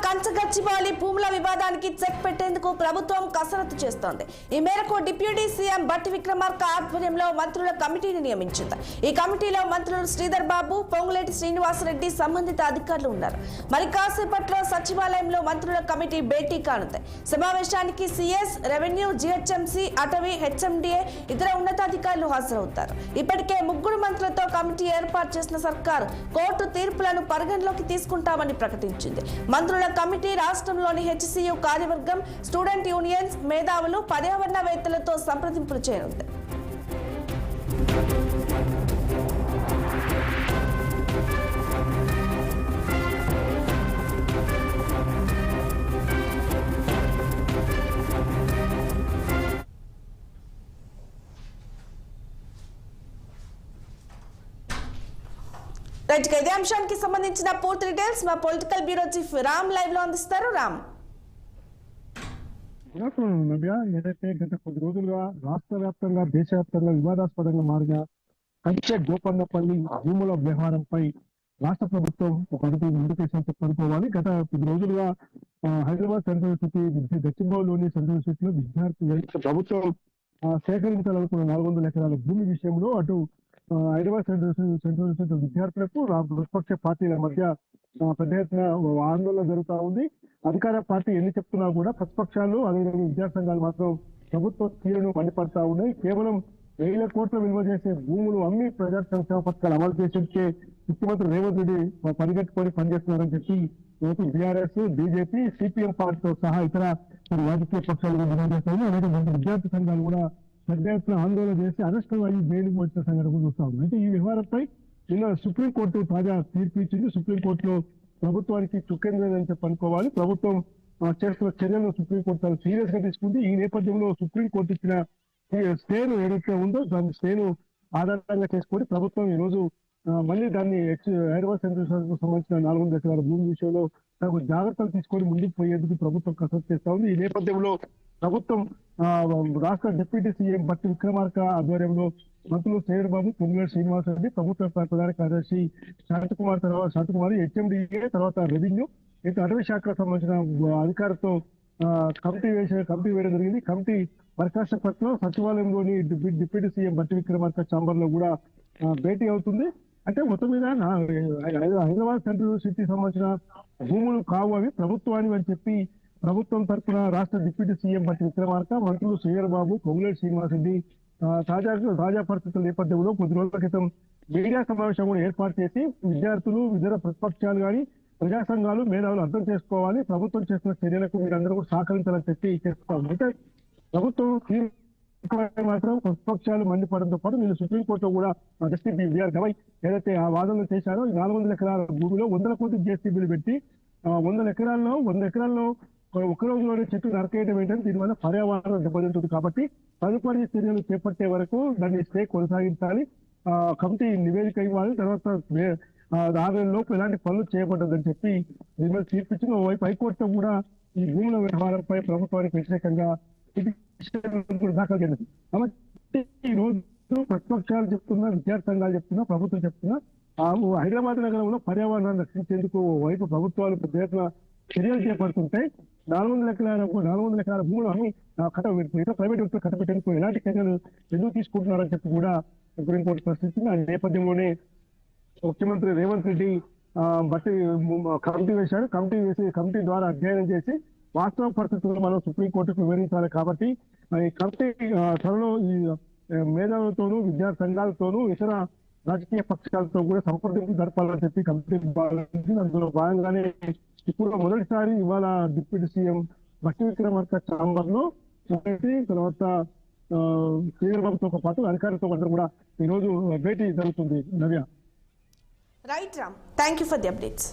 కంచగచ్చిబౌలి భూముల వివాదానికి చెక్ పెట్టేందుకు ప్రభుత్వం కసరత్తు చేస్తోంది. ఈ మేరకు డిప్యూటీ సీఎం బట్టి విక్రమార్క ఆధ్వర్యంలో మంత్రుల కమిటీని నియమించింది. ఈ కమిటీలో మంత్రులు శ్రీధర్ బాబు, పొంగులేటి శ్రీనివాసరెడ్డి సంబంధిత అధికారులు ఉన్నారు. మరి కాసేపట్లో సచివాలయంలో మంత్రుల కమిటీ భేటీ కానుంది. సమావేశానికి సీఎస్, రెవెన్యూ, జీహెచ్ఎంసీ, అటవీ, హెచ్ఎండిఏ ఇతర ఉన్నతాధికారులు హాజరవుతారు. ఇప్పటికే 3 మంత్రులతో కమిటీ ఏర్పాటు చేసిన సర్కార్ కోర్టు తీర్పులను పరిగణలోకి తీసుకుంటామని ప్రకటించింది. మంత్రుల కమిటీ రాష్ట్రంలోని హెచ్సియు కార్యవర్గం, స్టూడెంట్ యూనియన్స్, మేధావులు, పర్యావరణవేత్తలతో సంప్రదింపులు చేయనుంది. రైట్, ఇదే అంశానికి సంబంధించిన పూర్తి డీటెయిల్స్ మా political bureau chief Ram live లో అందిస్తారు. రామ్, ఏదైతే గత కొద్ది రోజులుగా రాష్ట్ర వ్యాప్తంగా, దేశవ్యాప్తంగా వివాదాస్పదంగా మారిన కంచె గోపన్నపల్లి భూముల వ్యవహారంపై రాష్ట్ర ప్రభుత్వం ఒక అడుగు ముందుకేసం చెప్పనుకోవాలి. గత కొద్ది రోజులుగా హైదరాబాద్ సెంట్రల్ సిటీ, గచ్చిబౌలిలోని సెంట్రల్ సిటీలో విద్యార్థులు ప్రభుత్వం సేకరించాలనుకున్న 400 ఎకరాల భూమి విషయంలో అటు హైదరాబాద్ సెంట్రల్ సిటీ విద్యార్థులకు ప్రతిపక్ష పార్టీల మధ్య పెద్ద ఎత్తున ఆందోళన జరుగుతూ ఉంది. అధికార పార్టీ ఎన్ని చెప్తున్నా కూడా ప్రతిపక్షాలు, అదేవిధంగా విద్యార్థి సంఘాలు మాత్రం ప్రభుత్వ తీరును మండిపడతా ఉన్నాయి. కేవలం 1000 కోట్ల విలువ చేసే భూములు అమ్మి ప్రజా సంక్షేమ పథకాలు అమలు చేసే ముఖ్యమంత్రి రేవంత్ రెడ్డి పరిగెట్టుకొని పనిచేస్తున్నారని చెప్పి బీఆర్ఎస్, బీజేపీ, సిపిఎం పార్టీతో సహా ఇతర రాజకీయ పక్షాలు డిమాండ్ చేస్తాయి. అలాగే విద్యార్థి సంఘాలు కూడా పెద్ద ఎత్తున ఆందోళన చేసి అరెస్టులు అయ్యి బెయిల్కి వచ్చిన సంఘటన చూస్తా ఉంది. అయితే ఈ వ్యవహారంపై నిన్న సుప్రీంకోర్టు తాజా తీర్పు ఇచ్చింది. సుప్రీంకోర్టులో ప్రభుత్వానికి చుక్కెందని చెప్పి అనుకోవాలి. ప్రభుత్వం చేస్తున్న చర్యలను సుప్రీంకోర్టు చాలా సీరియస్ గా తీసుకుంది. ఈ నేపథ్యంలో సుప్రీంకోర్టు ఇచ్చిన స్టేను ఏదైతే ఉందో దాని స్టేను ఆధారంగా చేసుకొని ప్రభుత్వం ఈ రోజు మళ్ళీ దాన్ని హైదరాబాద్ సెంట్రల్ సంబంధించిన 400 ఎకరాల భూమి విషయంలో తగు జాగ్రత్తలు తీసుకొని ముందుకు పోయేందుకు ప్రభుత్వం కసరత్తు చేస్తా ఉంది. ఈ నేపథ్యంలో ప్రభుత్వం రాష్ట్ర డిప్యూటీ సీఎం బట్టి విక్రమార్క ఆధ్వర్యంలో మంత్రులు శ్రీధర్ బాబు, పొంగులేటి శ్రీనివాసరెడ్డి, ప్రభుత్వ ప్రధాన కార్యదర్శి శాంతకుమారి, హెచ్ఎండిఏ, తర్వాత రెవెన్యూ, ఇంకా అటవీ శాఖకు సంబంధించిన అధికారులతో కమిటీ వేయడం జరిగింది. కమిటీ బర్ఖాస్తపత్రం సచివాలయంలోని డిప్యూటీ సీఎం బట్టి విక్రమార్క ఛాంబర్ లో కూడా భేటీ అవుతుంది. అంటే మొత్తం మీద హైదరాబాద్ సెంట్రల్ సిటీ సంబంధించిన భూములు కావు, అవి ప్రభుత్వానికి అని చెప్పి ప్రభుత్వం తరఫున రాష్ట్ర డిప్యూటీ సీఎం బట్టి విక్రమార్క, మంత్రులు శ్రీధర్ బాబు, పొంగులేటి శ్రీనివాసరెడ్డి తాజా పరిస్థితుల నేపథ్యంలో కొద్ది రోజుల క్రితం మీడియా సమావేశం కూడా ఏర్పాటు చేసి విద్యార్థులు, ఇతర ప్రతిపక్షాలు కానీ ప్రజా సంఘాలు, మేధావులు అర్థం చేసుకోవాలి, ప్రభుత్వం చేస్తున్న చర్యలకు మీరందరూ కూడా సహకరించాలని చెప్పి చేస్తాం. అయితే ప్రభుత్వం మాత్రం ప్రతిపక్షాలు మండిపడంతో పాటు నేను సుప్రీంకోర్టులో కూడా జస్టిస్ బిఆర్ గవై ఏదైతే ఆ వాదనలు చేశారో 400 ఎకరాల భూమిలో 100 కోట్ల జేసీబీలు పెట్టి 100 ఎకరాల్లో ఒక రోజులోనే చెట్టు నరకేయడం ఏంటంటే దీనివల్ల పర్యావరణం దెబ్బతింటుంది. కాబట్టి తదుపరి చర్యలు చేపట్టే వరకు దాన్ని స్టే కొనసాగించాలి, కమిటీ నివేదిక ఇవ్వాలి, తర్వాత 6 నెలలలోపు ఎలాంటి పనులు చేయబడ్డదని చెప్పి దీని మీద తీర్పిచ్చిన ఓవైపు హైకోర్టులో కూడా ఈ భూముల వ్యవహారంపై ప్రభుత్వానికి వ్యతిరేకంగా దాఖలు చేసింది. కాబట్టి ఈ రోజు ప్రతిపక్షాలు చెప్తున్నా, విద్యార్థి సంఘాలు చెప్తున్నా, ప్రభుత్వం చెప్తున్నా హైదరాబాద్ నగరంలో పర్యావరణాన్ని రక్షించేందుకు వైపు ప్రభుత్వాలు పెద్ద ఎత్తున చర్యలు చేపడుతుంటే 400 ఎకరాల భూములు అన్ని ఇతర ప్రైవేట్ వ్యక్తులు కట్టబెట్టేందుకు ఎలాంటి చర్యలు ఎందుకు తీసుకుంటున్నారని చెప్పి కూడా సుప్రీంకోర్టు ప్రశ్నించింది. ఆ నేపథ్యంలోనే ముఖ్యమంత్రి రేవంత్ రెడ్డి బట్టి కమిటీ వేశాడు. కమిటీ ద్వారా అధ్యయనం చేసి వాస్తవ పరిస్థితుల్లో మనం సుప్రీంకోర్టుకు వివరించాలి. కాబట్టి ఈ కమిటీ త్వరలో ఈ మేధావులతోనూ, విద్యార్థి సంఘాలతోనూ, ఇతర రాజకీయ పక్షాలతో కూడా సంప్రదింపులు జరపాలని చెప్పి కమిటీ అందులో భాగంగానే ఇప్పుడు మొదటిసారి ఇవాళ డిప్యూటీ సీఎం బట్టి విక్రమార్క ఛాంబర్ లో తర్వాత శ్రీధర్ బాబుతో పాటు అధికారులతో అందరూ కూడా ఈ రోజు భేటీ జరుగుతుంది. Navya, right Ram, thank you for the updates.